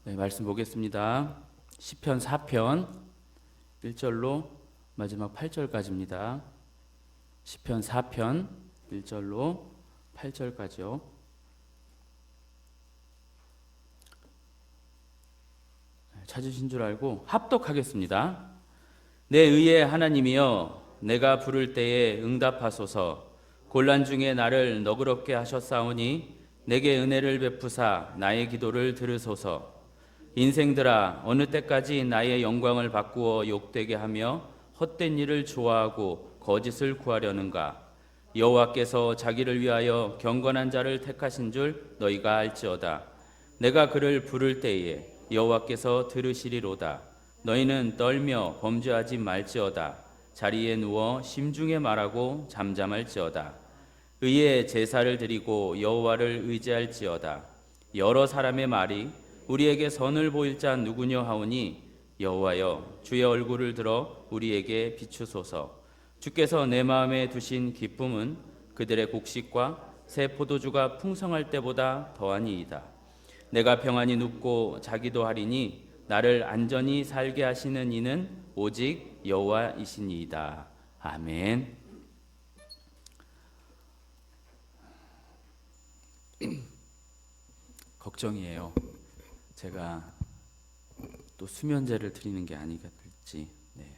네, 말씀 보겠습니다. 시편 4편 1절로 마지막 8절까지입니다. 시편 4편 1절로 8절까지요. 찾으신 줄 알고 합독하겠습니다. 내 의의 하나님이여, 내가 부를 때에 응답하소서. 곤란 중에 나를 너그럽게 하셨사오니 내게 은혜를 베푸사 나의 기도를 들으소서. 인생들아, 어느 때까지 나의 영광을 바꾸어 욕되게 하며 헛된 일을 좋아하고 거짓을 구하려는가? 여호와께서 자기를 위하여 경건한 자를 택하신 줄 너희가 알지어다. 내가 그를 부를 때에 여호와께서 들으시리로다. 너희는 떨며 범죄하지 말지어다. 자리에 누워 심중에 말하고 잠잠할지어다. 의의 제사를 드리고 여호와를 의지할지어다. 여러 사람의 말이 우리에게 선을 보일 자 누구냐 하오니, 여호와여, 주의 얼굴을 들어 우리에게 비추소서. 주께서 내 마음에 두신 기쁨은 그들의 곡식과 새 포도주가 풍성할 때보다 더하니이다. 내가 평안히 눕고 자기도 하리니 나를 안전히 살게 하시는 이는 오직 여호와이시니이다. 아멘. 걱정이에요. 제가 또 수면제를 드리는 게 아니가 될지. 네.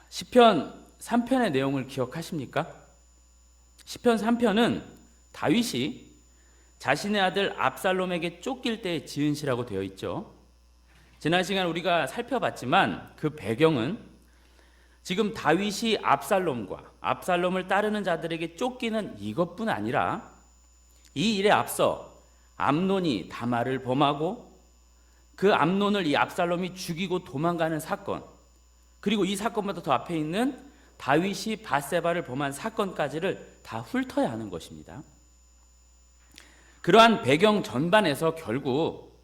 시편 3편의 내용을 기억하십니까? 시편 3편은 다윗이 자신의 아들 압살롬에게 쫓길 때 지은 시라고 되어 있죠. 지난 시간 우리가 살펴봤지만 그 배경은 지금 다윗이 압살롬과 압살롬을 따르는 자들에게 쫓기는 이것뿐 아니라 이 일에 앞서 암논이 다말을 범하고 그 암논을 이 압살롬이 죽이고 도망가는 사건, 그리고 이 사건보다 더 앞에 있는 다윗이 밧세바를 범한 사건까지를 다 훑어야 하는 것입니다. 그러한 배경 전반에서 결국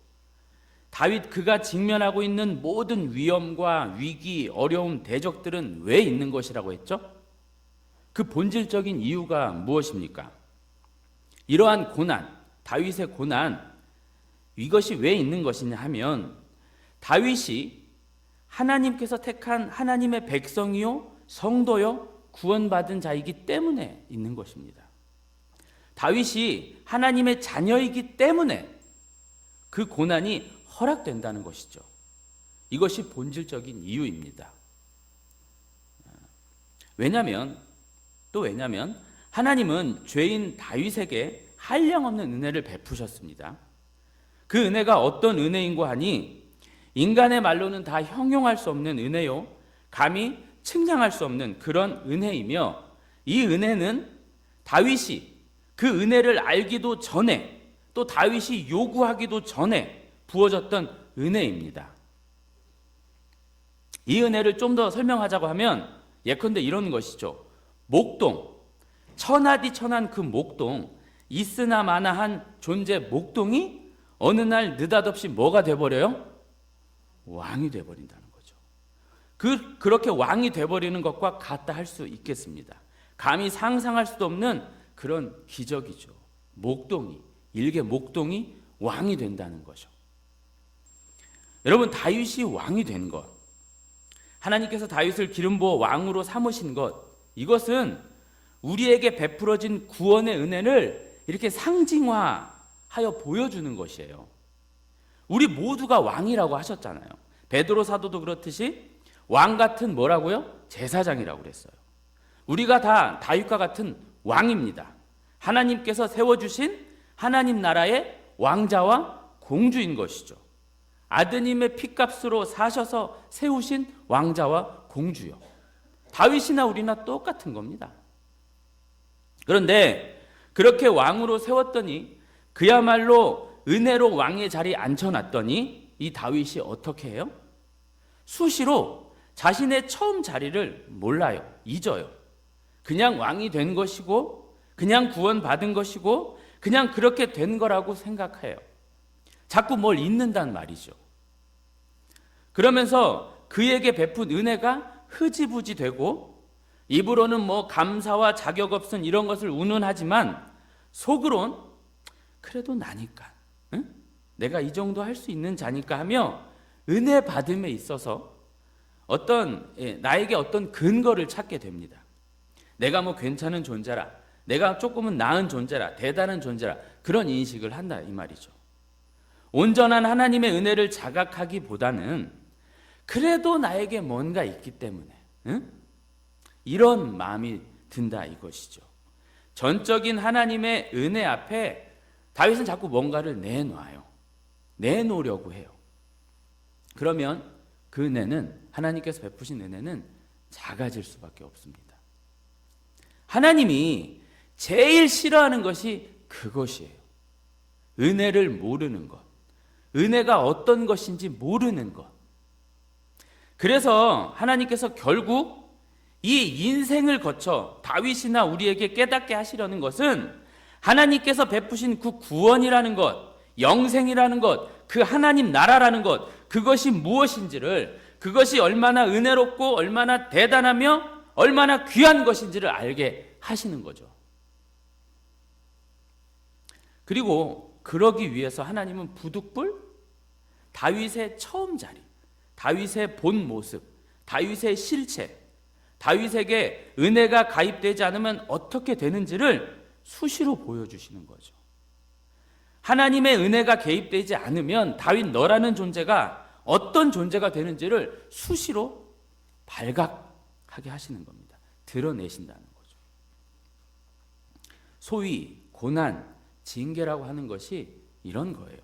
다윗 그가 직면하고 있는 모든 위험과 위기, 어려움, 대적들은 왜 있는 것이라고 했죠? 그 본질적인 이유가 무엇입니까? 이러한 고난, 다윗의 고난, 이것이 왜 있는 것이냐 하면 다윗이 하나님께서 택한 하나님의 백성이요 성도요 구원받은 자이기 때문에 있는 것입니다. 다윗이 하나님의 자녀이기 때문에 그 고난이 허락된다는 것이죠. 이것이 본질적인 이유입니다. 왜냐하면 하나님은 죄인 다윗에게 한량없는 은혜를 베푸셨습니다. 그 은혜가 어떤 은혜인고 하니 인간의 말로는 다 형용할 수 없는 은혜요, 감히 측량할 수 없는 그런 은혜이며, 이 은혜는 다윗이 그 은혜를 알기도 전에, 또 다윗이 요구하기도 전에 부어졌던 은혜입니다. 이 은혜를 좀 더 설명하자고 하면 예컨대 이런 것이죠. 목동, 천하디 천한 그 목동, 있으나 마나한 존재 목동이 어느 날 느닷없이 뭐가 돼버려요? 왕이 돼버린다는 거죠. 그렇게 왕이 돼버리는 것과 같다 할 수 있겠습니다. 감히 상상할 수도 없는 그런 기적이죠. 목동이, 일개 목동이 왕이 된다는 거죠. 여러분, 다윗이 왕이 된 것, 하나님께서 다윗을 기름 부어 왕으로 삼으신 것, 이것은 우리에게 베풀어진 구원의 은혜를 이렇게 상징화하여 보여주는 것이에요. 우리 모두가 왕이라고 하셨잖아요. 베드로 사도도 그렇듯이 왕 같은 뭐라고요? 제사장이라고 그랬어요. 우리가 다 다윗과 같은 왕입니다. 하나님께서 세워주신 하나님 나라의 왕자와 공주인 것이죠. 아드님의 피값으로 사셔서 세우신 왕자와 공주요. 다윗이나 우리나 똑같은 겁니다. 그런데 그렇게 왕으로 세웠더니, 그야말로 은혜로 왕의 자리에 앉혀놨더니 이 다윗이 어떻게 해요? 수시로 자신의 처음 자리를 몰라요. 잊어요. 그냥 왕이 된 것이고, 그냥 구원받은 것이고, 그냥 그렇게 된 거라고 생각해요. 자꾸 뭘 잊는단 말이죠. 그러면서 그에게 베푼 은혜가 흐지부지 되고, 입으로는 감사와 자격 없은 이런 것을 운운하지만 속으론 그래도 나니까, 응? 내가 이 정도 할 수 있는 자니까 하며 은혜 받음에 있어서 나에게 어떤 근거를 찾게 됩니다. 내가 뭐 괜찮은 존재라, 내가 조금은 나은 존재라, 대단한 존재라, 그런 인식을 한다 이 말이죠. 온전한 하나님의 은혜를 자각하기보다는 그래도 나에게 뭔가 있기 때문에 이런 마음이 든다 이것이죠. 전적인 하나님의 은혜 앞에 다윗은 자꾸 뭔가를 내놔요. 내놓으려고 해요. 그러면 그 은혜는, 하나님께서 베푸신 은혜는 작아질 수밖에 없습니다. 하나님이 제일 싫어하는 것이 그것이에요. 은혜를 모르는 것, 은혜가 어떤 것인지 모르는 것. 그래서 하나님께서 결국 이 인생을 거쳐 다윗이나 우리에게 깨닫게 하시려는 것은 하나님께서 베푸신 그 구원이라는 것, 영생이라는 것, 그 하나님 나라라는 것, 그것이 무엇인지를, 그것이 얼마나 은혜롭고 얼마나 대단하며 얼마나 귀한 것인지를 알게 하시는 거죠. 그리고 그러기 위해서 하나님은 부득불 다윗의 처음 자리, 다윗의 본 모습, 다윗의 실체, 다윗에게 은혜가 가입되지 않으면 어떻게 되는지를 수시로 보여주시는 거죠. 하나님의 은혜가 개입되지 않으면 다윗 너라는 존재가 어떤 존재가 되는지를 수시로 발각하게 하시는 겁니다. 드러내신다는 거죠. 소위 고난, 징계라고 하는 것이 이런 거예요.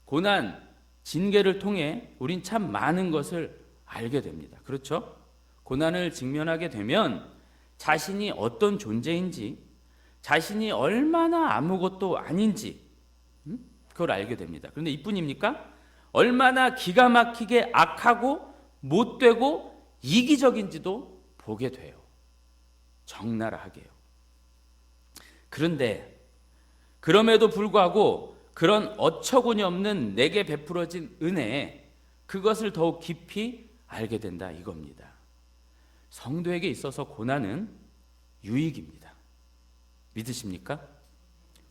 고난, 징계를 통해 우린 참 많은 것을 알게 됩니다. 그렇죠? 고난을 직면하게 되면 자신이 어떤 존재인지, 자신이 얼마나 아무것도 아닌지 그걸 알게 됩니다. 그런데 이뿐입니까? 얼마나 기가 막히게 악하고 못되고 이기적인지도 보게 돼요. 적나라하게요. 그런데 그럼에도 불구하고 그런 어처구니 없는 내게 베풀어진 은혜에 그것을 더욱 깊이 알게 된다 이겁니다. 성도에게 있어서 고난은 유익입니다. 믿으십니까?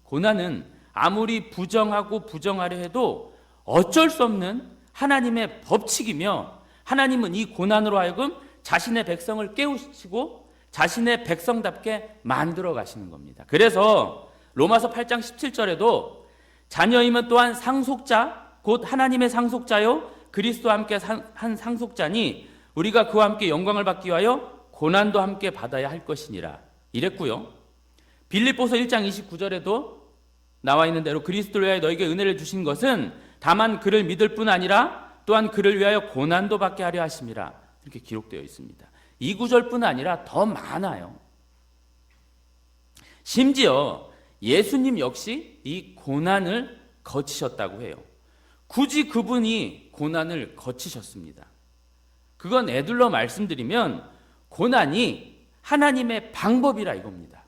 고난은 아무리 부정하고 부정하려 해도 어쩔 수 없는 하나님의 법칙이며, 하나님은 이 고난으로 하여금 자신의 백성을 깨우치고 자신의 백성답게 만들어 가시는 겁니다. 그래서 로마서 8장 17절에도 자녀임은 또한 상속자, 곧 하나님의 상속자요 그리스도와 함께 한 상속자니 우리가 그와 함께 영광을 받기 위하여 고난도 함께 받아야 할 것이니라 이랬고요. 빌립보서 1장 29절에도 나와 있는 대로 그리스도를 위하여 너에게 은혜를 주신 것은 다만 그를 믿을 뿐 아니라 또한 그를 위하여 고난도 받게 하려 하심이라 이렇게 기록되어 있습니다. 이 구절뿐 아니라 더 많아요. 심지어 예수님 역시 이 고난을 거치셨다고 해요. 굳이 그분이 고난을 거치셨습니다. 그건 애둘러 말씀드리면 고난이 하나님의 방법이라 이겁니다.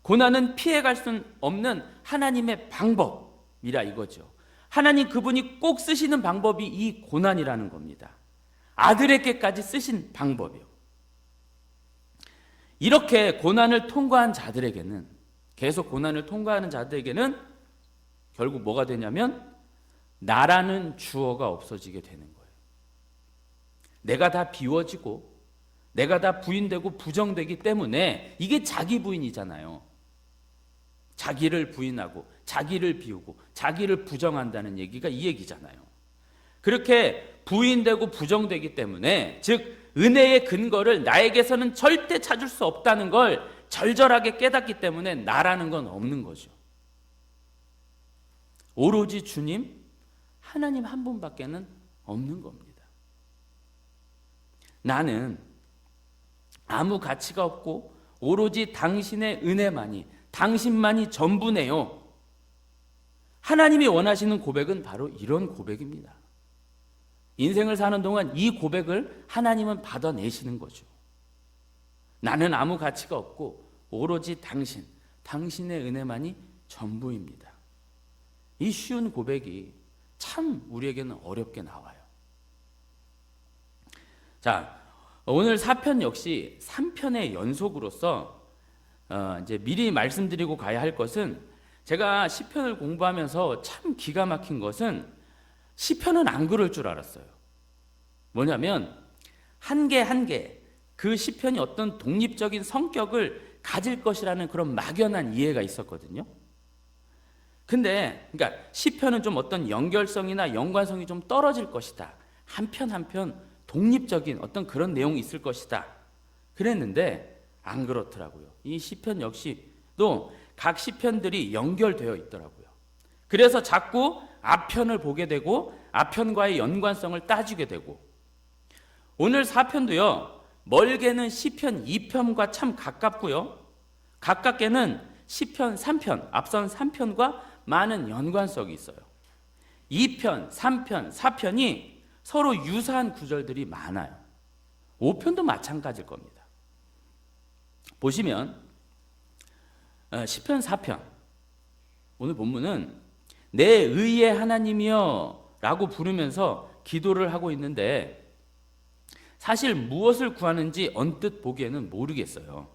고난은 피해갈 수 없는 하나님의 방법이라 이거죠. 하나님 그분이 꼭 쓰시는 방법이 이 고난이라는 겁니다. 아들에게까지 쓰신 방법이요. 이렇게 고난을 통과한 자들에게는, 계속 고난을 통과하는 자들에게는 결국 뭐가 되냐면 나라는 주어가 없어지게 되는 거예요. 내가 다 비워지고 내가 다 부인되고 부정되기 때문에, 이게 자기 부인이잖아요. 자기를 부인하고 자기를 비우고 자기를 부정한다는 얘기가 이 얘기잖아요. 그렇게 부인되고 부정되기 때문에, 즉 은혜의 근거를 나에게서는 절대 찾을 수 없다는 걸 절절하게 깨닫기 때문에 나라는 건 없는 거죠. 오로지 주님, 하나님 한 분밖에는 없는 겁니다. 나는 아무 가치가 없고 오로지 당신의 은혜만이, 당신만이 전부네요. 하나님이 원하시는 고백은 바로 이런 고백입니다. 인생을 사는 동안 이 고백을 하나님은 받아내시는 거죠. 나는 아무 가치가 없고 오로지 당신, 당신의 은혜만이 전부입니다. 이 쉬운 고백이 참 우리에게는 어렵게 나와요. 자, 오늘 4편 역시 3편의 연속으로서 이제 미리 말씀드리고 가야 할 것은, 제가 시편을 공부하면서 참 기가 막힌 것은 시편은 안 그럴 줄 알았어요. 뭐냐면 한 개 한 개 그 시편이 어떤 독립적인 성격을 가질 것이라는 그런 막연한 이해가 있었거든요. 근데 그러니까 시편은 좀 어떤 연결성이나 연관성이 좀 떨어질 것이다. 한편 한편 독립적인 어떤 그런 내용이 있을 것이다. 그랬는데 안 그렇더라고요. 이 시편 역시도 각 시편들이 연결되어 있더라고요. 그래서 자꾸 앞편을 보게 되고 앞편과의 연관성을 따지게 되고, 오늘 4편도요 멀게는 시편 2편과 참 가깝고요, 가깝게는 시편 3편, 앞선 3편과 많은 연관성이 있어요. 2편, 3편, 4편이 서로 유사한 구절들이 많아요. 5편도 마찬가지일 겁니다. 보시면 시편 4편, 오늘 본문은 내 의의 하나님이여 라고 부르면서 기도를 하고 있는데, 사실 무엇을 구하는지 언뜻 보기에는 모르겠어요.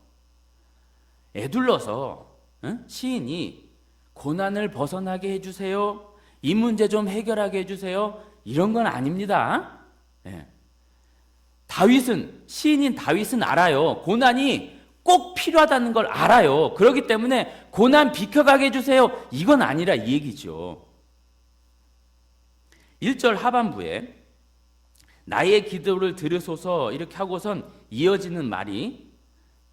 애둘러서 시인이 고난을 벗어나게 해주세요, 이 문제 좀 해결하게 해주세요, 이런 건 아닙니다. 시인인 다윗은 알아요. 고난이 꼭 필요하다는 걸 알아요. 그렇기 때문에 고난 비켜가게 해주세요, 이건 아니라 이 얘기죠. 1절 하반부에 나의 기도를 들으소서 이렇게 하고선 이어지는 말이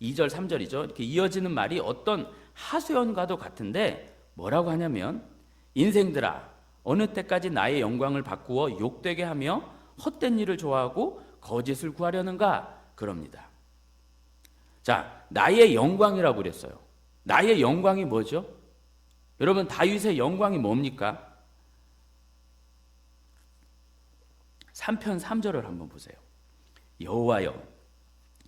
2절 3절이죠. 이렇게 이어지는 말이 어떤 하소연과도 같은데 뭐라고 하냐면, 인생들아 어느 때까지 나의 영광을 바꾸어 욕되게 하며 헛된 일을 좋아하고 거짓을 구하려는가, 그럽니다. 자, 나의 영광이라고 그랬어요. 나의 영광이 뭐죠? 여러분, 다윗의 영광이 뭡니까? 3편 3절을 한번 보세요. 여호와여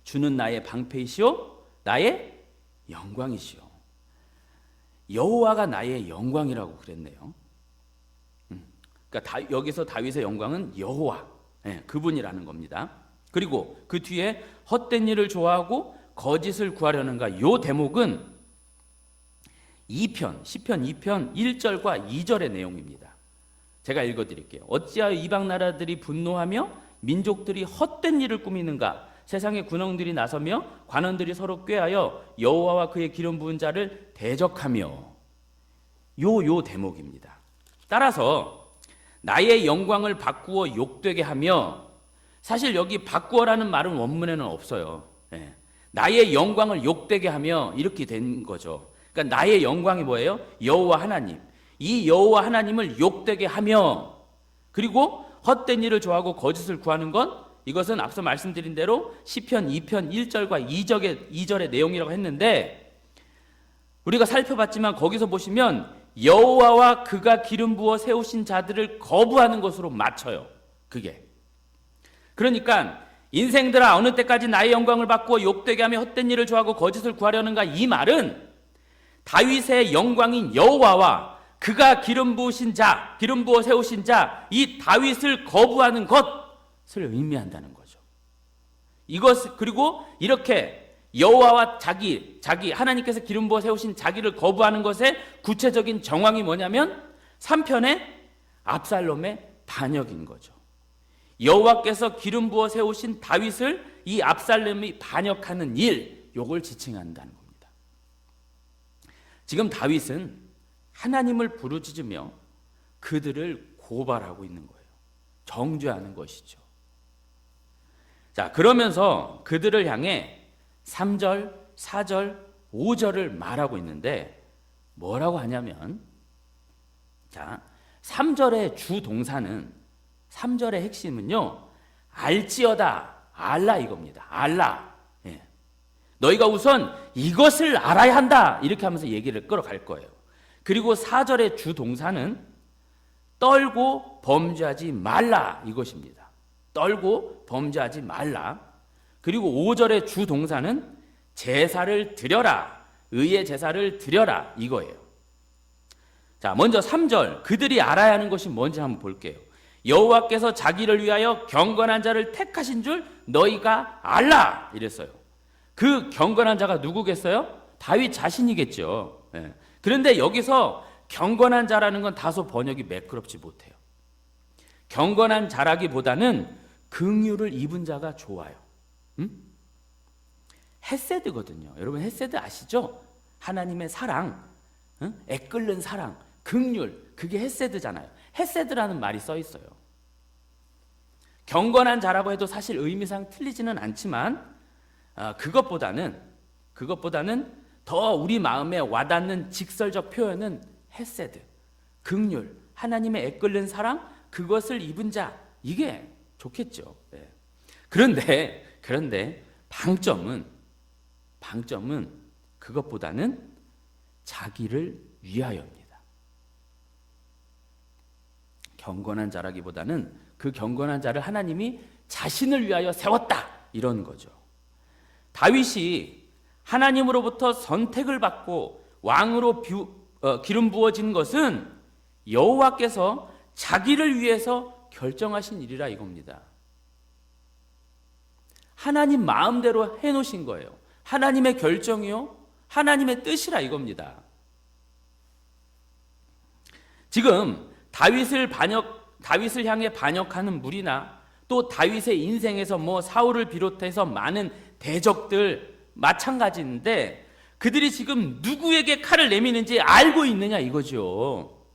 주는 나의 방패이시오 나의 영광이시오. 여호와가 나의 영광이라고 그랬네요. 그러니까 여기서 다윗의 영광은 여호와, 그분이라는 겁니다. 그리고 그 뒤에 헛된 일을 좋아하고 거짓을 구하려는가, 요 대목은 2편, 시편 2편 1절과 2절의 내용입니다. 제가 읽어드릴게요. 어찌하여 이방 나라들이 분노하며 민족들이 헛된 일을 꾸미는가, 세상의 군왕들이 나서며 관원들이 서로 꾀하여 여호와와 그의 기름 부은 자를 대적하며, 요 대목입니다. 따라서 나의 영광을 바꾸어 욕되게 하며, 사실 여기 바꾸어라는 말은 원문에는 없어요. 나의 영광을 욕되게 하며 이렇게 된 거죠. 그러니까 나의 영광이 뭐예요? 여호와 하나님. 이 여호와 하나님을 욕되게 하며, 그리고 헛된 일을 좋아하고 거짓을 구하는 건, 이것은 앞서 말씀드린 대로 시편 2편 1절과 2절의 내용이라고 했는데, 우리가 살펴봤지만 거기서 보시면 여호와와 그가 기름 부어 세우신 자들을 거부하는 것으로 맞춰요. 그게 그러니까 인생들아 어느 때까지 나의 영광을 바꾸어 욕되게 하며 헛된 일을 좋아하고 거짓을 구하려는가, 이 말은 다윗의 영광인 여호와와 그가 기름 부으신 자, 기름 부어 세우신 자, 이 다윗을 거부하는 것을 의미한다는 거죠. 그리고 이렇게 여호와와 자기 하나님께서 기름 부어 세우신 자기를 거부하는 것의 구체적인 정황이 뭐냐면 3편의 압살롬의 반역인 거죠. 여호와께서 기름 부어 세우신 다윗을 이 압살롬이 반역하는 일, 요걸 지칭한다는 겁니다. 지금 다윗은 하나님을 부르짖으며 그들을 고발하고 있는 거예요. 정죄하는 것이죠. 자, 그러면서 그들을 향해 3절, 4절, 5절을 말하고 있는데 뭐라고 하냐면, 자, 3절의 주 동사는, 3절의 핵심은요, 알지어다, 알라 이겁니다. 알라. 너희가 우선 이것을 알아야 한다, 이렇게 하면서 얘기를 끌어갈 거예요. 그리고 4절의 주 동사는 떨고 범죄하지 말라 이것입니다. 떨고 범죄하지 말라. 그리고 5절의 주 동사는 제사를 드려라, 의의 제사를 드려라 이거예요. 자, 먼저 3절, 그들이 알아야 하는 것이 뭔지 한번 볼게요. 여호와께서 자기를 위하여 경건한 자를 택하신 줄 너희가 알라 이랬어요. 그 경건한 자가 누구겠어요? 다윗 자신이겠죠. 그런데 여기서 경건한 자라는 건 다소 번역이 매끄럽지 못해요. 경건한 자라기보다는 긍휼을 입은 자가 좋아요. 헤세드거든요. 여러분 헤세드 아시죠? 하나님의 사랑, 애끓는 사랑, 긍휼, 그게 헤세드잖아요. 헤세드라는 말이 써 있어요. 경건한 자라고 해도 사실 의미상 틀리지는 않지만 그것보다는 더 우리 마음에 와닿는 직설적 표현은 헤세드, 긍휼, 하나님의 애끓는 사랑, 그것을 입은 자, 이게 좋겠죠. 네. 그런데 방점은 그것보다는 자기를 위하여입니다. 경건한 자라기보다는 그 경건한 자를 하나님이 자신을 위하여 세웠다, 이런 거죠. 다윗이 하나님으로부터 선택을 받고 왕으로 기름 부어진 것은 여호와께서 자기를 위해서 결정하신 일이라 이겁니다. 하나님 마음대로 해놓으신 거예요. 하나님의 결정이요, 하나님의 뜻이라 이겁니다. 지금 다윗을 향해 반역하는 무리나 또 다윗의 인생에서 사울을 비롯해서 많은 대적들 마찬가지인데 그들이 지금 누구에게 칼을 내미는지 알고 있느냐 이거죠.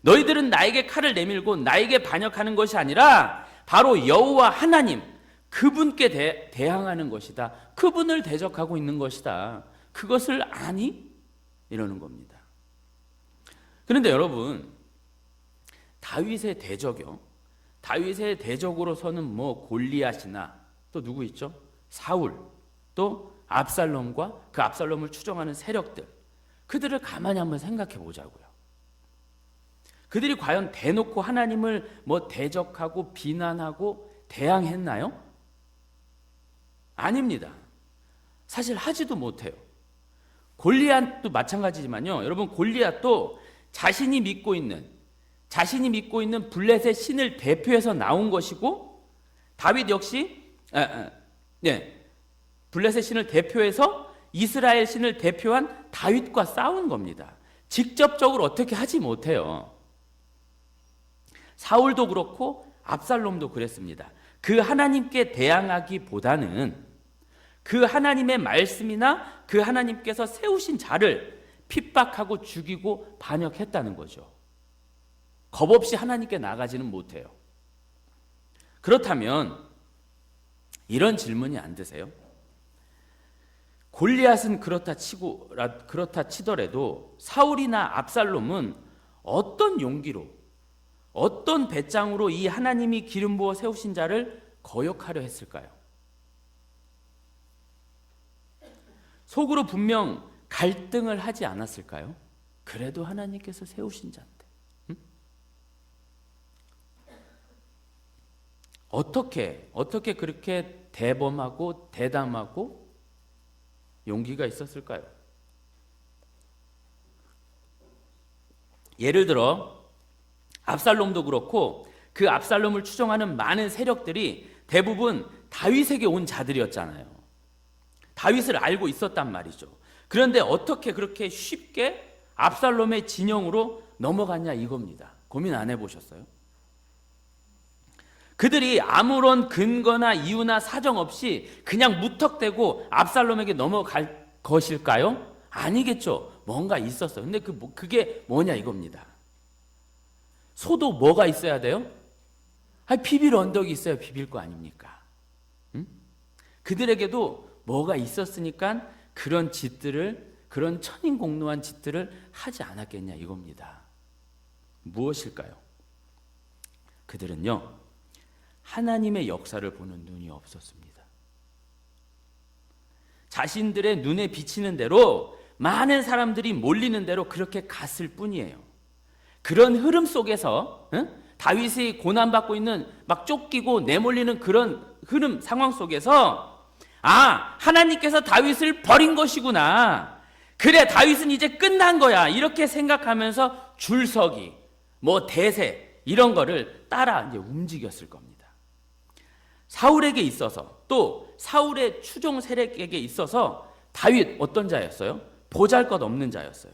너희들은 나에게 칼을 내밀고 나에게 반역하는 것이 아니라 바로 여호와 하나님, 그분께 대항하는 것이다. 그분을 대적하고 있는 것이다. 그것을 아니? 이러는 겁니다. 그런데 여러분, 다윗의 대적이요, 다윗의 대적으로 서는 골리앗이나 또 누구 있죠? 사울, 또 압살롬과 그 압살롬을 추종하는 세력들, 그들을 가만히 한번 생각해 보자고요. 그들이 과연 대놓고 하나님을 대적하고 비난하고 대항했나요? 아닙니다. 사실 하지도 못해요. 골리앗도 마찬가지지만요. 여러분, 골리앗도 자신이 믿고 있는 블레셋 신을 대표해서 나온 것이고, 다윗 역시 블레셋 신을 대표해서 이스라엘 신을 대표한 다윗과 싸운 겁니다. 직접적으로 어떻게 하지 못해요. 사울도 그렇고 압살롬도 그랬습니다. 그 하나님께 대항하기보다는 그 하나님의 말씀이나 그 하나님께서 세우신 자를 핍박하고 죽이고 반역했다는 거죠. 겁 없이 하나님께 나가지는 못해요. 그렇다면 이런 질문이 안 드세요? 골리앗은 그렇다 치더라도 사울이나 압살롬은 어떤 용기로, 어떤 배짱으로 이 하나님이 기름 부어 세우신 자를 거역하려 했을까요? 속으로 분명 갈등을 하지 않았을까요? 그래도 하나님께서 세우신 자인데. 어떻게 그렇게 대범하고 대담하고 용기가 있었을까요? 예를 들어 압살롬도 그렇고 그 압살롬을 추종하는 많은 세력들이 대부분 다윗에게 온 자들이었잖아요. 다윗을 알고 있었단 말이죠. 그런데 어떻게 그렇게 쉽게 압살롬의 진영으로 넘어갔냐 이겁니다. 고민 안 해보셨어요? 그들이 아무런 근거나 이유나 사정 없이 그냥 무턱대고 압살롬에게 넘어갈 것일까요? 아니겠죠. 뭔가 있었어요. 근데 그게 뭐냐 이겁니다. 소도 뭐가 있어야 돼요? 비빌 언덕이 있어야 비빌 거 아닙니까? 그들에게도 뭐가 있었으니까 그런 천인공노한 짓들을 하지 않았겠냐 이겁니다. 무엇일까요? 그들은요, 하나님의 역사를 보는 눈이 없었습니다. 자신들의 눈에 비치는 대로 많은 사람들이 몰리는 대로 그렇게 갔을 뿐이에요. 그런 흐름 속에서 다윗이 고난받고 있는, 막 쫓기고 내몰리는 그런 흐름 상황 속에서 하나님께서 다윗을 버린 것이구나, 그래 다윗은 이제 끝난 거야, 이렇게 생각하면서 줄서기, 대세 이런 거를 따라 이제 움직였을 겁니다. 사울에게 있어서, 또 사울의 추종 세력에게 있어서 다윗 어떤 자였어요? 보잘것없는 자였어요.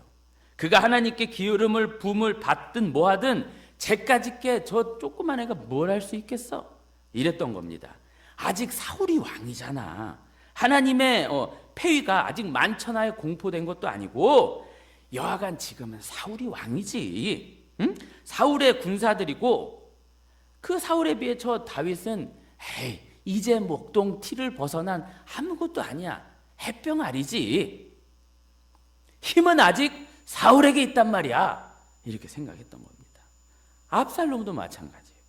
그가 하나님께 기름을 부음을 받든 뭐하든 쟤까짓게 저 조그만 애가 뭘 할 수 있겠어? 이랬던 겁니다. 아직 사울이 왕이잖아. 하나님의 폐위가 아직 만천하에 공포된 것도 아니고 여하간 지금은 사울이 왕이지. 응? 사울의 군사들이고 그 사울에 비해 저 다윗은 에이, 이제 목동 티를 벗어난 아무것도 아니야. 햇병아리지. 힘은 아직 사울에게 있단 말이야. 이렇게 생각했던 겁니다. 압살롬도 마찬가지예요.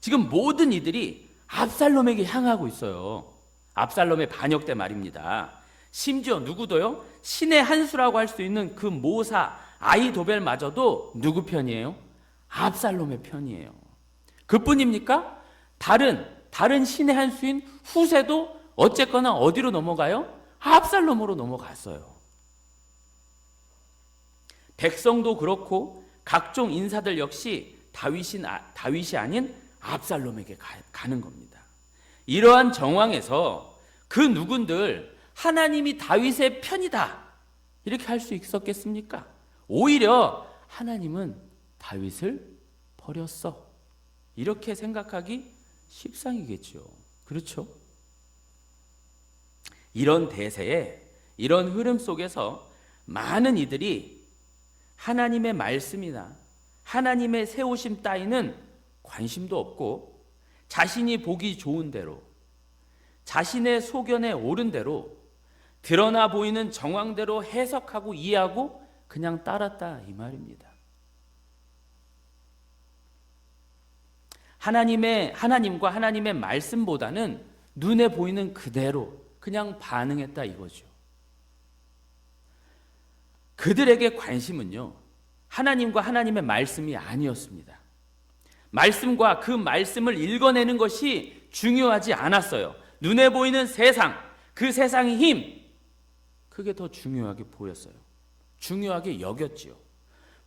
지금 모든 이들이 압살롬에게 향하고 있어요. 압살롬의 반역 때 말입니다. 심지어 누구도요? 신의 한 수라고 할 수 있는 그 모사 아히도벨마저도 누구 편이에요? 압살롬의 편이에요. 그뿐입니까? 다른 신의 한 수인 후세도 어쨌거나 어디로 넘어가요? 압살롬으로 넘어갔어요. 백성도 그렇고 각종 인사들 역시 다윗이 아닌 압살롬에게 가는 겁니다. 이러한 정황에서 그 누군들 하나님이 다윗의 편이다 이렇게 할 수 있었겠습니까? 오히려 하나님은 다윗을 버렸어 이렇게 생각하기 십상이겠죠. 그렇죠? 이런 대세에 이런 흐름 속에서 많은 이들이 하나님의 말씀이나 하나님의 세우심 따위는 관심도 없고 자신이 보기 좋은 대로 자신의 소견에 옳은 대로 드러나 보이는 정황대로 해석하고 이해하고 그냥 따랐다 이 말입니다. 하나님과 하나님의 말씀보다는 눈에 보이는 그대로 그냥 반응했다 이거죠. 그들에게 관심은요, 하나님과 하나님의 말씀이 아니었습니다. 말씀과 그 말씀을 읽어내는 것이 중요하지 않았어요. 눈에 보이는 세상, 그 세상의 힘, 그게 더 중요하게 보였어요. 중요하게 여겼지요.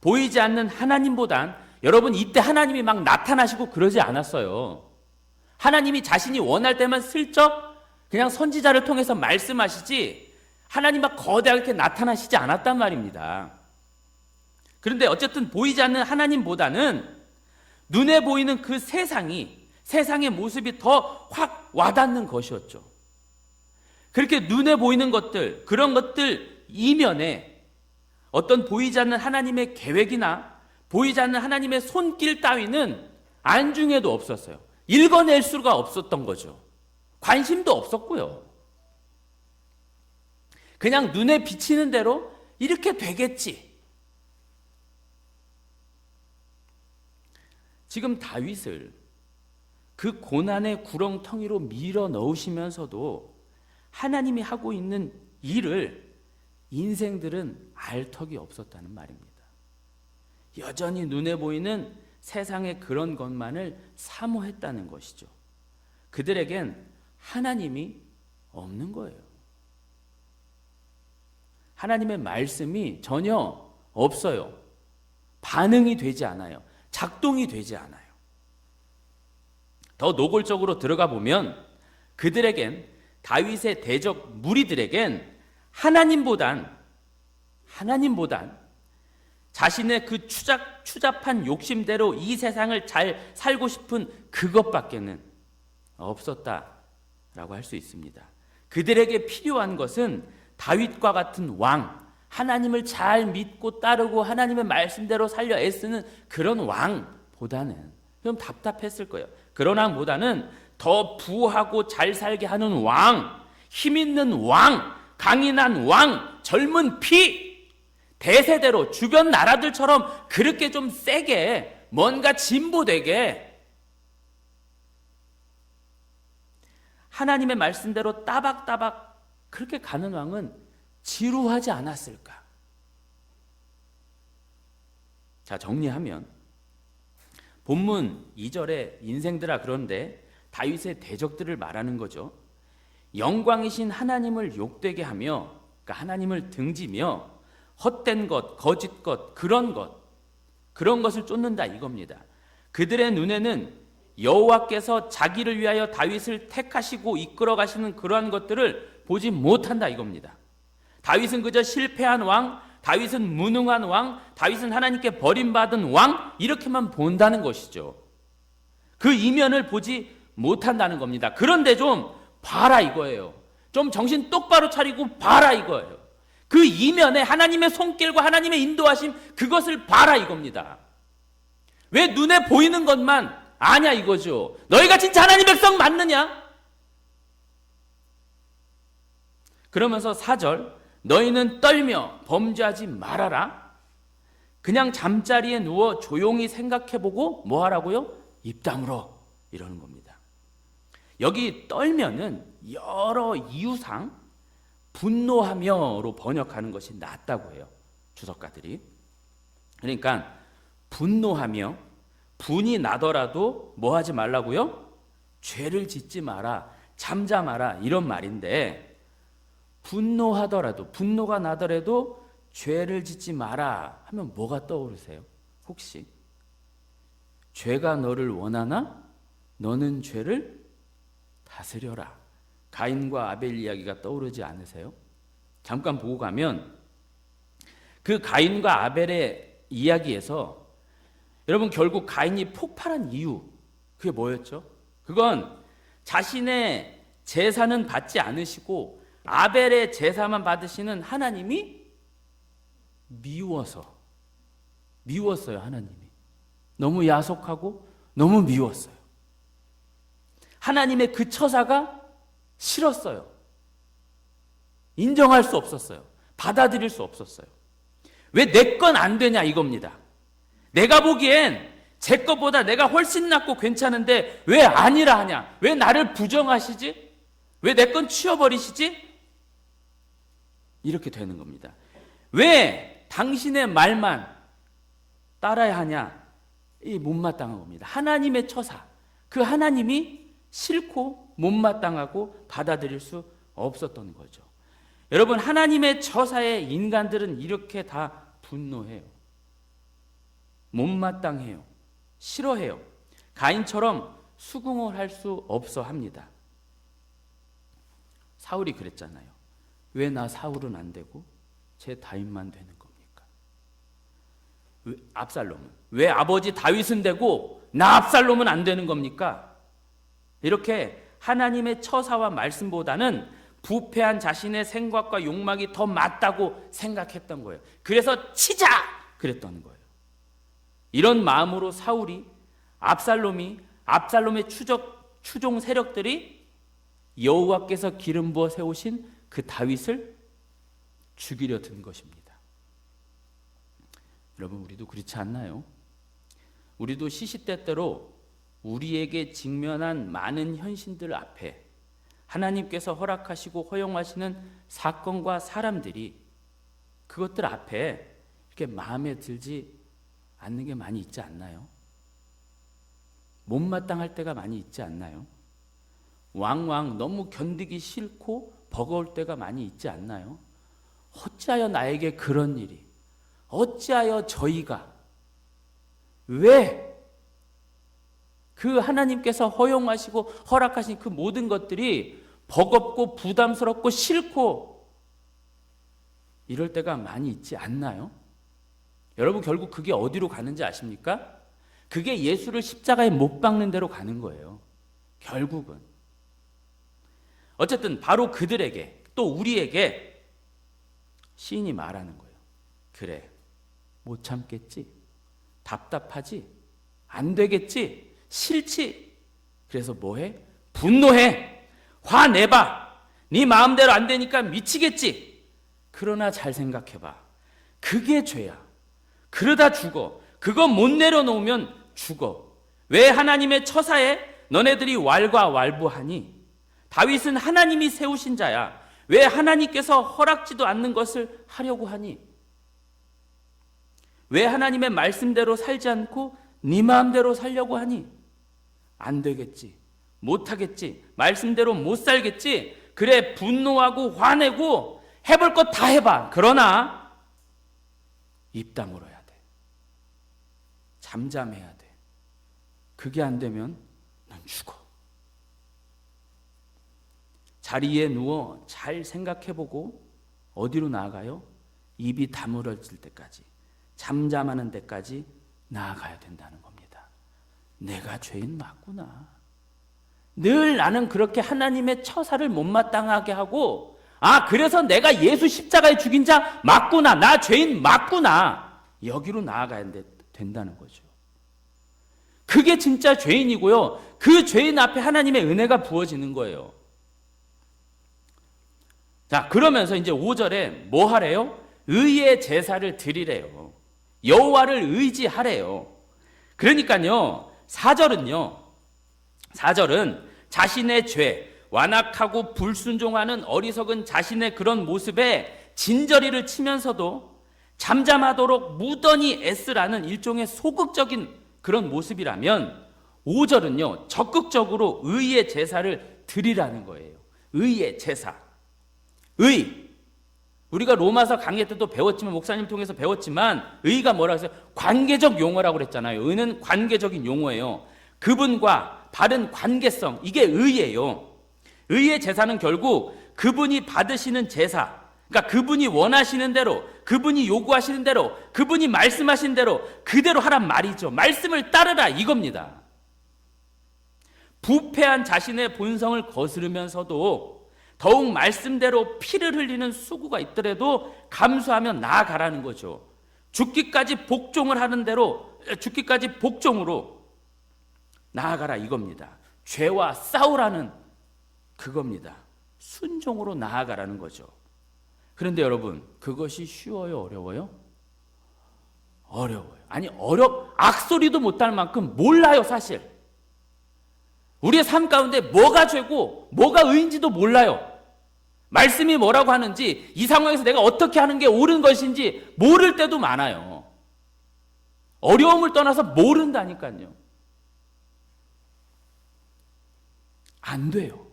보이지 않는 하나님보단 여러분 이때 하나님이 막 나타나시고 그러지 않았어요. 하나님이 자신이 원할 때만 슬쩍 그냥 선지자를 통해서 말씀하시지 하나님 막 거대하게 나타나시지 않았단 말입니다. 그런데 어쨌든 보이지 않는 하나님보다는 눈에 보이는 그 세상의 모습이 더 확 와닿는 것이었죠. 그렇게 눈에 보이는 것들, 그런 것들 이면에 어떤 보이지 않는 하나님의 계획이나 보이지 않는 하나님의 손길 따위는 안중에도 없었어요. 읽어낼 수가 없었던 거죠. 관심도 없었고요. 그냥 눈에 비치는 대로 이렇게 되겠지. 지금 다윗을 그 고난의 구렁텅이로 밀어 넣으시면서도 하나님이 하고 있는 일을 인생들은 알 턱이 없었다는 말입니다. 여전히 눈에 보이는 세상의 그런 것만을 사모했다는 것이죠. 그들에겐 하나님이 없는 거예요. 하나님의 말씀이 전혀 없어요. 반응이 되지 않아요. 작동이 되지 않아요. 더 노골적으로 들어가 보면 그들에겐 다윗의 대적 무리들에겐 하나님보단 자신의 그 추잡한 욕심대로 이 세상을 잘 살고 싶은 그것밖에는 없었다라고 할 수 있습니다. 그들에게 필요한 것은 다윗과 같은 왕, 하나님을 잘 믿고 따르고 하나님의 말씀대로 살려 애쓰는 그런 왕보다는 좀 답답했을 거예요. 그런 왕보다는 더 부하고 잘 살게 하는 왕, 힘 있는 왕, 강인한 왕, 젊은 피, 대세대로 주변 나라들처럼 그렇게 좀 세게 뭔가 진보되게 하나님의 말씀대로 따박따박 그렇게 가는 왕은 지루하지 않았을까? 자, 정리하면 본문 2절에 인생들아 그런데 다윗의 대적들을 말하는 거죠. 영광이신 하나님을 욕되게 하며 그러니까 하나님을 등지며 헛된 것, 거짓 것, 그런 것을 쫓는다 이겁니다. 그들의 눈에는 여호와께서 자기를 위하여 다윗을 택하시고 이끌어 가시는 그러한 것들을 보지 못한다 이겁니다. 다윗은 그저 실패한 왕, 다윗은 무능한 왕, 다윗은 하나님께 버림받은 왕, 이렇게만 본다는 것이죠. 그 이면을 보지 못한다는 겁니다. 그런데 좀 봐라 이거예요. 좀 정신 똑바로 차리고 봐라 이거예요. 그 이면에 하나님의 손길과 하나님의 인도하심, 그것을 봐라 이겁니다. 왜 눈에 보이는 것만 아냐 이거죠. 너희가 진짜 하나님 백성 맞느냐? 그러면서 4절, 너희는 떨며 범죄하지 말아라. 그냥 잠자리에 누워 조용히 생각해보고 뭐 하라고요? 입 다물어, 이러는 겁니다. 여기 떨면은 여러 이유상 분노하며로 번역하는 것이 낫다고 해요, 주석가들이. 그러니까 분노하며, 분이 나더라도 뭐 하지 말라고요? 죄를 짓지 마라, 잠잠하라, 이런 말인데, 분노하더라도, 분노가 나더라도 죄를 짓지 마라 하면 뭐가 떠오르세요? 혹시 죄가 너를 원하나? 너는 죄를 다스려라. 가인과 아벨 이야기가 떠오르지 않으세요? 잠깐 보고 가면 그 가인과 아벨의 이야기에서 여러분 결국 가인이 폭발한 이유, 그게 뭐였죠? 그건 자신의 제사는 받지 않으시고 아벨의 제사만 받으시는 하나님이 미워서요. 하나님이 너무 야속하고 너무 미웠어요. 하나님의 그 처사가 싫었어요. 인정할 수 없었어요. 받아들일 수 없었어요. 왜 내 건 안 되냐 이겁니다. 내가 보기엔 제 것보다 내가 훨씬 낫고 괜찮은데 왜 아니라 하냐? 왜 나를 부정하시지? 왜 내 건 치워버리시지? 이렇게 되는 겁니다. 왜 당신의 말만 따라야 하냐? 이 못마땅한 겁니다. 하나님의 처사, 그 하나님이 싫고 못마땅하고 받아들일 수 없었던 거죠. 여러분, 하나님의 처사에 인간들은 이렇게 다 분노해요. 못마땅해요. 싫어해요. 가인처럼 수긍을 할 수 없어 합니다. 사울이 그랬잖아요. 왜 나 사울은 안 되고 제 다윗만 되는 겁니까? 압살롬은 왜 아버지 다윗은 되고 나 압살롬은 안 되는 겁니까? 이렇게 하나님의 처사와 말씀보다는 부패한 자신의 생각과 욕망이 더 맞다고 생각했던 거예요. 그래서 치자! 그랬던 거예요. 이런 마음으로 사울이 압살롬의 추종 세력들이 여호와께서 기름 부어 세우신 그 다윗을 죽이려 든 것입니다. 여러분, 우리도 그렇지 않나요? 우리도 시시때때로 우리에게 직면한 많은 현실들 앞에 하나님께서 허락하시고 허용하시는 사건과 사람들이 그것들 앞에 이렇게 마음에 들지 않는 게 많이 있지 않나요? 못마땅할 때가 많이 있지 않나요? 왕왕 너무 견디기 싫고 버거울 때가 많이 있지 않나요? 어찌하여 나에게 그런 일이, 어찌하여 저희가, 왜 그 하나님께서 허용하시고 허락하신 그 모든 것들이 버겁고 부담스럽고 싫고 이럴 때가 많이 있지 않나요? 여러분, 결국 그게 어디로 가는지 아십니까? 그게 예수를 십자가에 못 박는 대로 가는 거예요. 결국은. 어쨌든 바로 그들에게, 또 우리에게 시인이 말하는 거예요. 그래, 못 참겠지? 답답하지? 안 되겠지? 싫지? 그래서 뭐해? 분노해! 화내봐! 네 마음대로 안 되니까 미치겠지? 그러나 잘 생각해봐. 그게 죄야. 그러다 죽어. 그거 못 내려놓으면 죽어. 왜 하나님의 처사에 너네들이 왈가왈부하니? 다윗은 하나님이 세우신 자야. 왜 하나님께서 허락지도 않는 것을 하려고 하니? 왜 하나님의 말씀대로 살지 않고 네 마음대로 살려고 하니? 안 되겠지. 못하겠지. 말씀대로 못 살겠지. 그래, 분노하고 화내고 해볼 것 다 해봐. 그러나 입 다물어야 돼. 잠잠해야 돼. 그게 안 되면 넌 죽어. 자리에 누워 잘 생각해보고 어디로 나아가요? 입이 다물어질 때까지, 잠잠하는 데까지 나아가야 된다는 겁니다. 내가 죄인 맞구나. 늘 나는 그렇게 하나님의 처사를 못마땅하게 하고, 그래서 내가 예수 십자가에 죽인 자 맞구나. 나 죄인 맞구나. 여기로 나아가야 된다는 거죠. 그게 진짜 죄인이고요. 그 죄인 앞에 하나님의 은혜가 부어지는 거예요. 자, 그러면서 이제 5절에 뭐 하래요? 의의 제사를 드리래요. 여호와를 의지하래요. 그러니까요, 4절은 자신의 죄, 완악하고 불순종하는 어리석은 자신의 그런 모습에 진저리를 치면서도 잠잠하도록 무던히 애쓰라는 일종의 소극적인 그런 모습이라면, 5절은요 적극적으로 의의 제사를 드리라는 거예요. 의의 제사. 우리가 로마서 강의 때도 배웠지만, 목사님 통해서 배웠지만, 의가 뭐라고 했어요? 관계적 용어라고 그랬잖아요. 의는 관계적인 용어예요. 그분과 바른 관계성, 이게 의예요. 의의 제사는 결국 그분이 받으시는 제사, 그러니까 그분이 원하시는 대로, 그분이 요구하시는 대로, 그분이 말씀하신 대로 그대로 하란 말이죠. 말씀을 따르라 이겁니다. 부패한 자신의 본성을 거스르면서도 더욱 말씀대로 피를 흘리는 수고가 있더라도 감수하며 나아가라는 거죠. 죽기까지 복종을 하는 대로, 죽기까지 복종으로 나아가라 이겁니다. 죄와 싸우라는 그겁니다. 순종으로 나아가라는 거죠. 그런데 여러분, 그것이 쉬워요, 어려워요? 어려워요. 아니, 악소리도 못할 만큼 몰라요, 사실. 우리의 삶 가운데 뭐가 죄고 뭐가 의인지도 몰라요. 말씀이 뭐라고 하는지, 이 상황에서 내가 어떻게 하는 게 옳은 것인지 모를 때도 많아요. 어려움을 떠나서 모른다니까요. 안 돼요.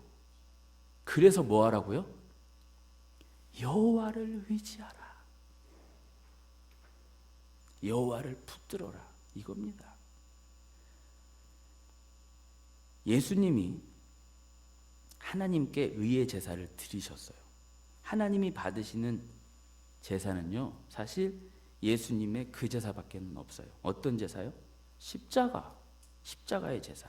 그래서 뭐 하라고요? 여호와를 의지하라. 여호와를 붙들어라 이겁니다. 예수님이 하나님께 의의 제사를 드리셨어요. 하나님이 받으시는 제사는요, 사실 예수님의 그 제사밖에 없어요. 어떤 제사요? 십자가의 제사.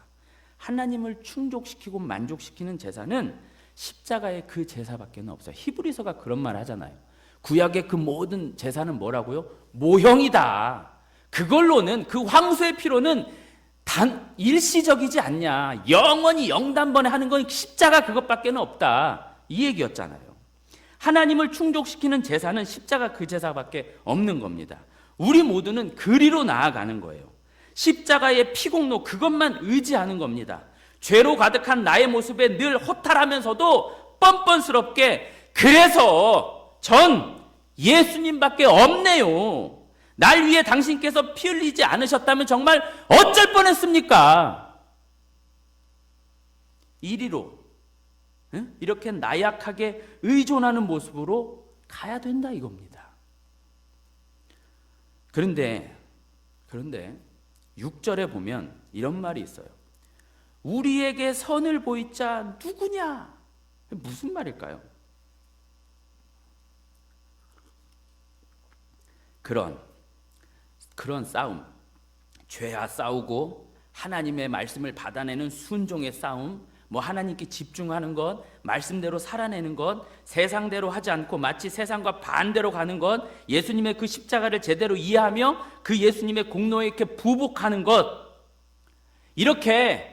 하나님을 충족시키고 만족시키는 제사는 십자가의 그 제사밖에 없어요. 히브리서가 그런 말 하잖아요. 구약의 그 모든 제사는 뭐라고요? 모형이다. 그걸로는, 그 황소의 피로는 단 일시적이지 않냐. 영원히 영단번에 하는 건 십자가 그것밖에 없다. 이 얘기였잖아요. 하나님을 충족시키는 제사는 십자가 그 제사밖에 없는 겁니다. 우리 모두는 그리로 나아가는 거예요. 십자가의 피공로, 그것만 의지하는 겁니다. 죄로 가득한 나의 모습에 늘 허탈하면서도 뻔뻔스럽게, 그래서 전 예수님밖에 없네요. 날 위해 당신께서 피 흘리지 않으셨다면 정말 어쩔 뻔했습니까? 이리로 이렇게 나약하게 의존하는 모습으로 가야 된다 이겁니다. 그런데 6절에 보면 이런 말이 있어요. 우리에게 선을 보일 자 누구냐? 무슨 말일까요? 그런 싸움, 죄와 싸우고 하나님의 말씀을 받아내는 순종의 싸움, 하나님께 집중하는 것, 말씀대로 살아내는 것, 세상대로 하지 않고 마치 세상과 반대로 가는 것, 예수님의 그 십자가를 제대로 이해하며 그 예수님의 공로에 이렇게 부복하는 것, 이렇게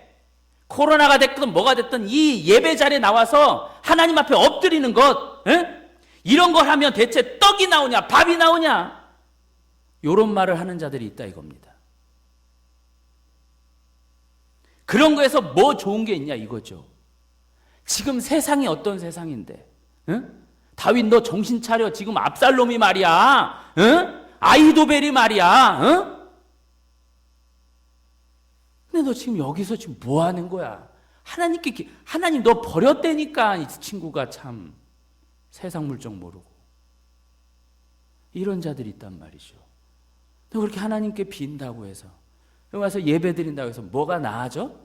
코로나가 됐든 뭐가 됐든 이 예배 자리에 나와서 하나님 앞에 엎드리는 것, 이런 걸 하면 대체 떡이 나오냐 밥이 나오냐, 이런 말을 하는 자들이 있다 이겁니다. 그런 거에서 뭐 좋은 게 있냐 이거죠. 지금 세상이 어떤 세상인데, 다윗 너 정신 차려. 지금 압살롬이 말이야, 아히도벨이 말이야, 근데 너 지금 여기서 지금 뭐 하는 거야? 하나님 너 버렸다니까. 이 친구가 참 세상 물정 모르고. 이런 자들이 있단 말이죠. 너 그렇게 하나님께 빈다고 해서, 여기 와서 예배 드린다고 해서 뭐가 나아져?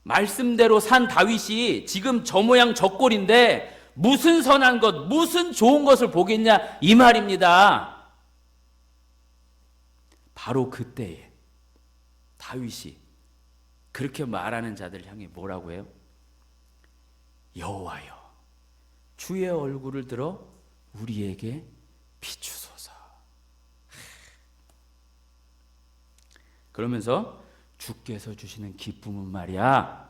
말씀대로 산 다윗이 지금 저 모양 저 꼴인데 무슨 선한 것, 무슨 좋은 것을 보겠냐 이 말입니다. 바로 그때에 다윗이 그렇게 말하는 자들 향해 뭐라고 해요? 여호와여, 주의 얼굴을 들어 우리에게 비추소서. 그러면서 주께서 주시는 기쁨은 말이야,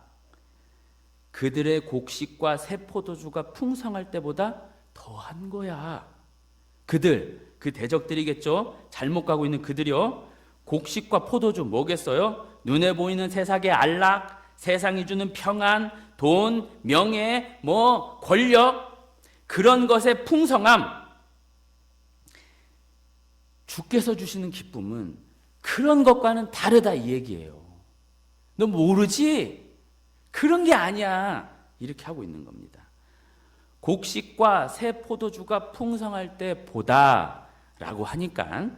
그들의 곡식과 새 포도주가 풍성할 때보다 더한 거야. 그들, 그 대적들이겠죠. 잘못 가고 있는 그들이요. 곡식과 포도주 뭐겠어요? 눈에 보이는 세상의 안락, 세상이 주는 평안, 돈, 명예, 권력, 그런 것의 풍성함. 주께서 주시는 기쁨은 그런 것과는 다르다 이 얘기예요. 너 모르지? 그런 게 아니야. 이렇게 하고 있는 겁니다. 곡식과 새 포도주가 풍성할 때보다 라고 하니까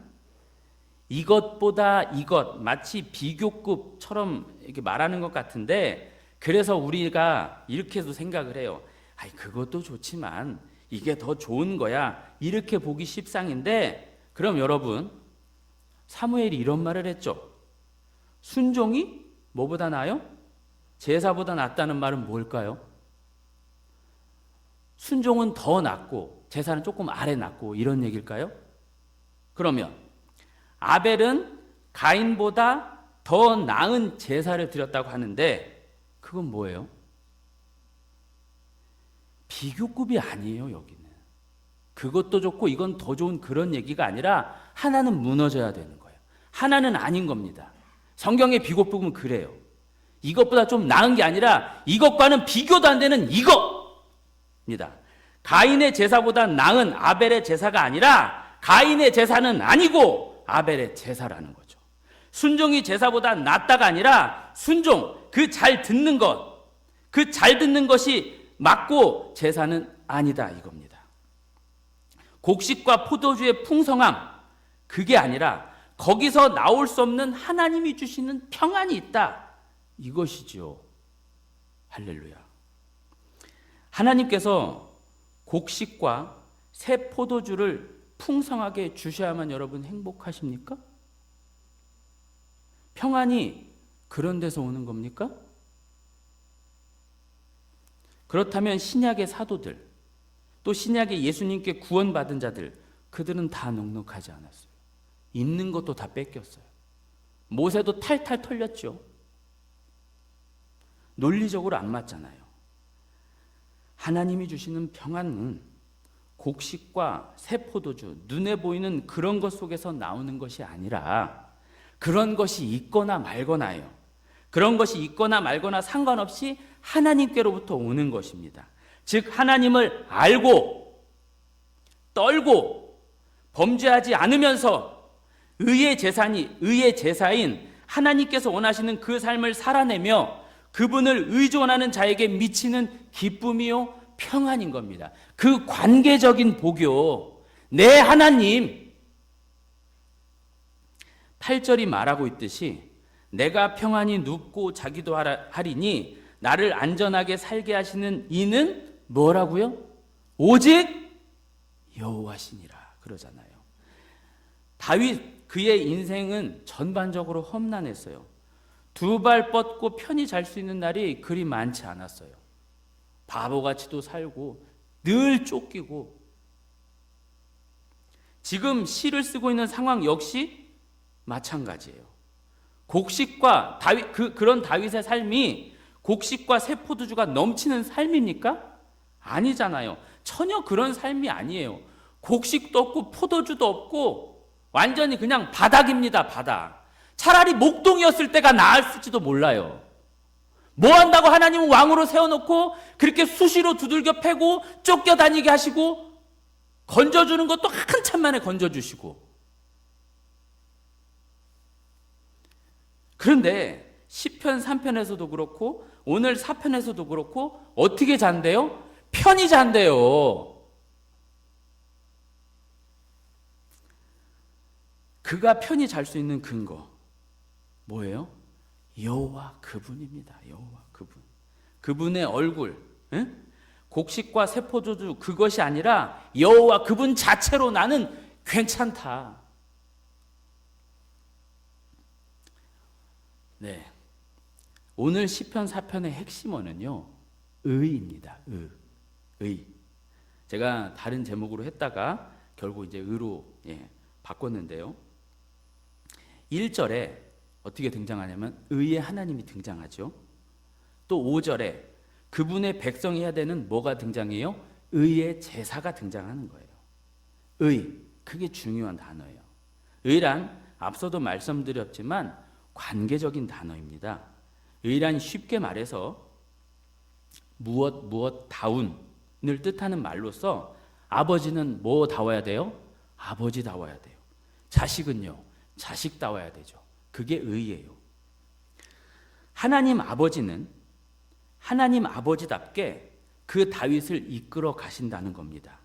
이것보다 이것, 마치 비교급처럼 이렇게 말하는 것 같은데, 그래서 우리가 이렇게도 생각을 해요. 아이, 그것도 좋지만 이게 더 좋은 거야, 이렇게 보기 십상인데, 그럼 여러분, 사무엘이 이런 말을 했죠. 순종이 뭐보다 나아요? 제사보다 낫다는 말은 뭘까요? 순종은 더 낫고 제사는 조금 아래 낫고 이런 얘기일까요? 그러면 아벨은 가인보다 더 나은 제사를 드렸다고 하는데 그건 뭐예요? 비교급이 아니에요. 여기는 그것도 좋고 이건 더 좋은 그런 얘기가 아니라 하나는 무너져야 되는 거예요. 하나는 아닌 겁니다. 성경의 비교급은 그래요. 이것보다 좀 나은 게 아니라 이것과는 비교도 안 되는 이거입니다. 가인의 제사보다 나은 아벨의 제사가 아니라 가인의 제사는 아니고 아벨의 제사라는 거죠. 순종이 제사보다 낫다가 아니라 순종, 그 잘 듣는 것, 그 잘 듣는 것이 맞고 제사는 아니다 이겁니다. 곡식과 포도주의 풍성함, 그게 아니라 거기서 나올 수 없는 하나님이 주시는 평안이 있다, 이것이죠. 할렐루야. 하나님께서 곡식과 새 포도주를 풍성하게 주셔야만 여러분 행복하십니까? 평안이 그런 데서 오는 겁니까? 그렇다면 신약의 사도들, 또 신약의 예수님께 구원받은 자들, 그들은 다 넉넉하지 않았어요. 있는 것도 다 뺏겼어요. 모세도 탈탈 털렸죠. 논리적으로 안 맞잖아요. 하나님이 주시는 평안은 곡식과 새 포도주, 눈에 보이는 그런 것 속에서 나오는 것이 아니라 그런 것이 있거나 말거나예요. 그런 것이 있거나 말거나 상관없이 하나님께로부터 오는 것입니다. 즉 하나님을 알고 떨고 범죄하지 않으면서 의의 제사인 하나님께서 원하시는 그 삶을 살아내며 그분을 의존하는 자에게 미치는 기쁨이요 평안인 겁니다. 그 관계적인 복이요. 내 하나님, 8절이 말하고 있듯이 내가 평안히 눕고 자기도 하리니 나를 안전하게 살게 하시는 이는 뭐라고요? 오직 여호와시니라 그러잖아요. 다윗, 그의 인생은 전반적으로 험난했어요. 두 발 뻗고 편히 잘 수 있는 날이 그리 많지 않았어요. 바보같이도 살고 늘 쫓기고, 지금 시를 쓰고 있는 상황 역시 마찬가지예요. 곡식과 그런 다윗의 삶이 곡식과 새 포도주가 넘치는 삶입니까? 아니잖아요. 전혀 그런 삶이 아니에요. 곡식도 없고 포도주도 없고 완전히 그냥 바닥입니다. 바닥. 차라리 목동이었을 때가 나았을지도 몰라요. 뭐 한다고 하나님은 왕으로 세워놓고 그렇게 수시로 두들겨 패고 쫓겨다니게 하시고 건져주는 것도 한참 만에 건져주시고. 그런데 시편 3편에서도 그렇고 오늘 4편에서도 그렇고 어떻게 잔대요? 편히 잔대요. 그가 편히 잘 수 있는 근거 뭐예요? 여호와 그분입니다. 여호와 그분. 그분의 얼굴, 곡식과 세포도주 그것이 아니라 여호와 그분 자체로 나는 괜찮다. 네. 오늘 시편 4편의 핵심어는요, 의입니다. 의. 제가 다른 제목으로 했다가 결국 이제 의로 바꿨는데요. 1절에 어떻게 등장하냐면 의의 하나님이 등장하죠. 또 5절에 그분의 백성이 해야 되는 뭐가 등장해요? 의의 제사가 등장하는 거예요. 의, 그게 중요한 단어예요. 의란 앞서도 말씀드렸지만 관계적인 단어입니다. 의란 쉽게 말해서 무엇다운을 뜻하는 말로서 아버지는 뭐다워야 돼요? 아버지다워야 돼요. 자식은요, 자식다워야 되죠. 그게 의예요. 하나님 아버지는 하나님 아버지답게 그 다윗을 이끌어 가신다는 겁니다.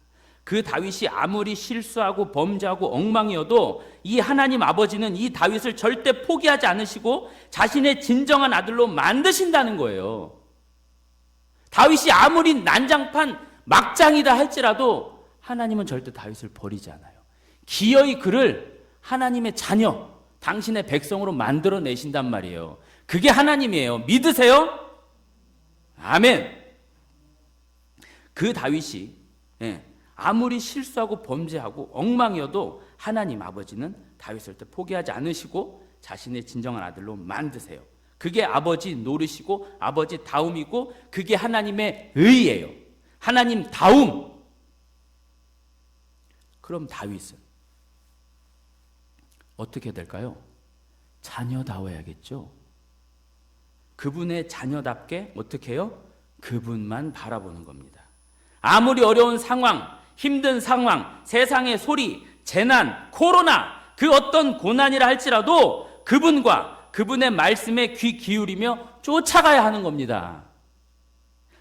그 다윗이 아무리 실수하고 범죄하고 엉망이어도 이 하나님 아버지는 이 다윗을 절대 포기하지 않으시고 자신의 진정한 아들로 만드신다는 거예요. 다윗이 아무리 난장판 막장이다 할지라도 하나님은 절대 다윗을 버리지 않아요. 기어이 그를 하나님의 자녀, 당신의 백성으로 만들어내신단 말이에요. 그게 하나님이에요. 믿으세요? 아멘. 그 다윗이 아무리 실수하고 범죄하고 엉망이어도 하나님 아버지는 다윗을 포기하지 않으시고 자신의 진정한 아들로 만드세요. 그게 아버지 노릇이고 아버지 다움이고 그게 하나님의 의예요. 하나님 다움. 그럼 다윗은 어떻게 될까요? 자녀다워야겠죠. 그분의 자녀답게 어떻게 해요? 그분만 바라보는 겁니다. 아무리 어려운 상황, 힘든 상황, 세상의 소리, 재난, 코로나, 그 어떤 고난이라 할지라도 그분과 그분의 말씀에 귀 기울이며 쫓아가야 하는 겁니다.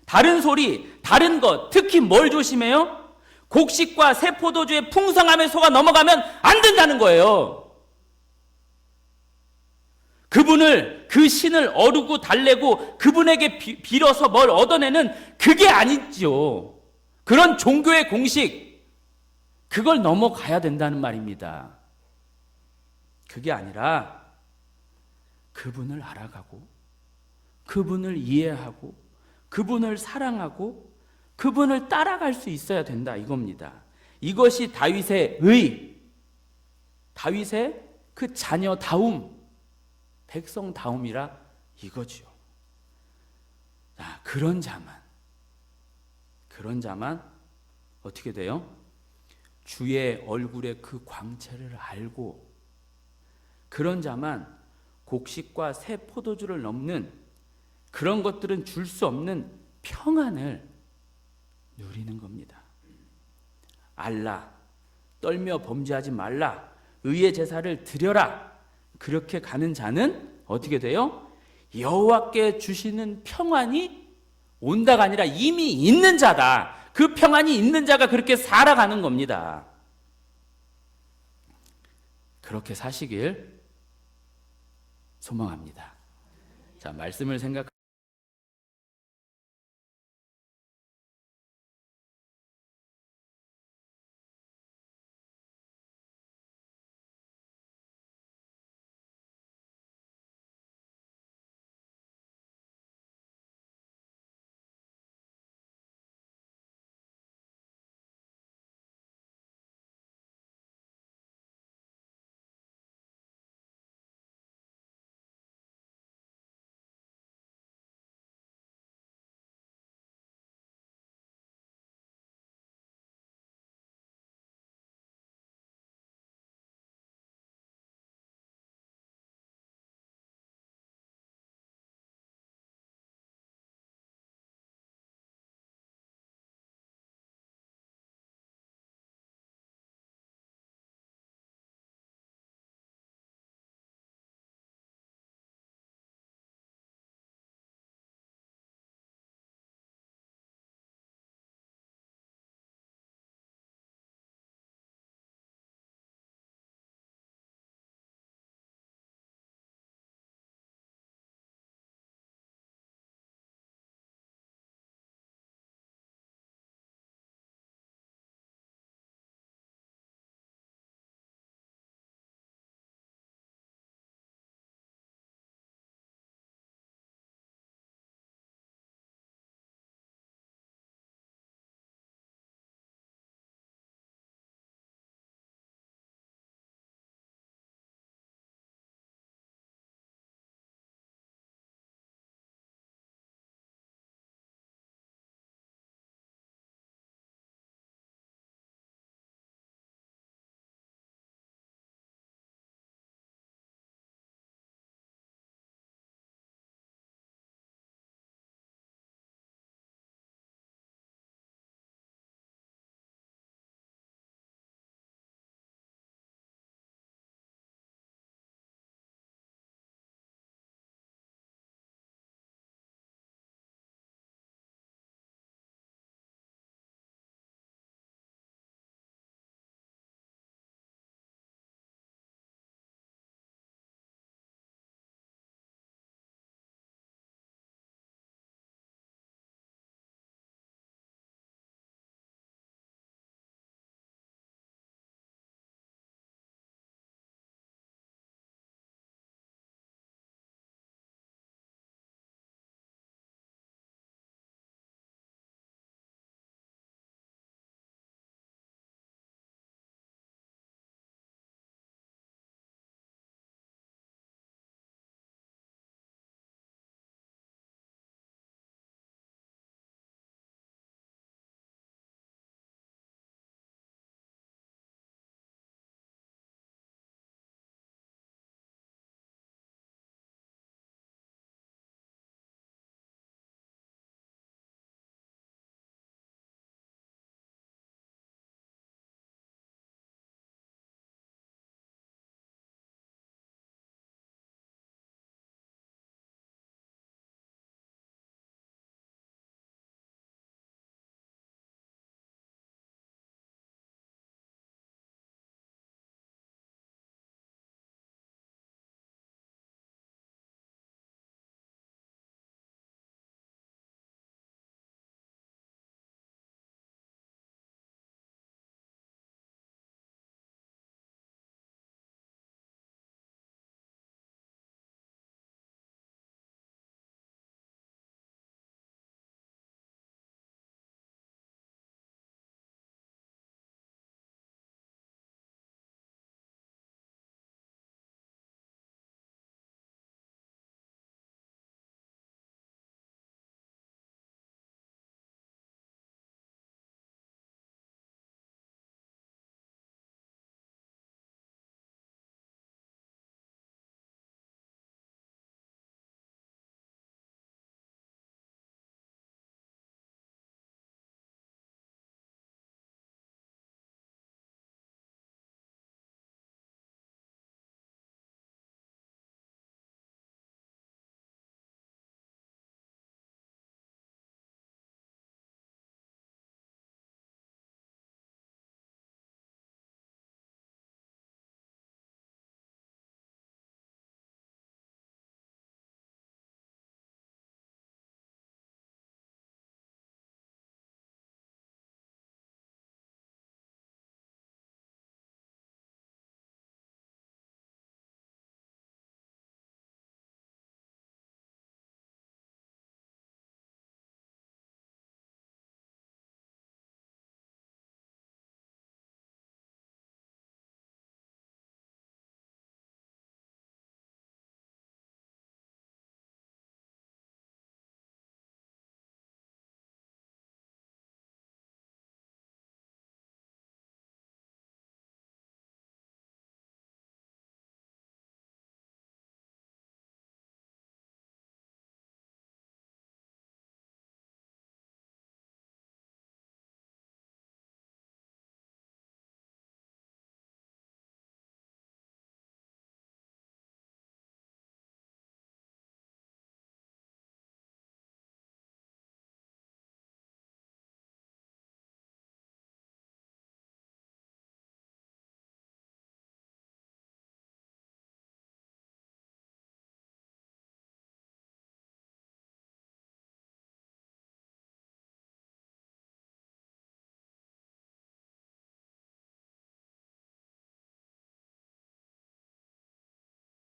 다른 소리, 다른 것, 특히 뭘 조심해요? 곡식과 세포도주의 풍성함에 속아 넘어가면 안 된다는 거예요. 그분을, 그 신을 어루고 달래고 그분에게 빌어서 뭘 얻어내는 그게 아니죠. 그런 종교의 공식, 그걸 넘어가야 된다는 말입니다. 그게 아니라 그분을 알아가고 그분을 이해하고 그분을 사랑하고 그분을 따라갈 수 있어야 된다 이겁니다. 이것이 다윗의 의, 다윗의 그 자녀다움, 백성다움이라 이거죠. 자, 그런 자만 어떻게 돼요? 주의 얼굴의 그 광채를 알고 그런 자만 곡식과 새 포도주를 넘는 그런 것들은 줄 수 없는 평안을 누리는 겁니다. 알라, 떨며 범죄하지 말라, 의의 제사를 드려라. 그렇게 가는 자는 어떻게 돼요? 여호와께 주시는 평안이 온다가 아니라 이미 있는 자다. 그 평안이 있는 자가 그렇게 살아가는 겁니다. 그렇게 사시길 소망합니다. 자, 말씀을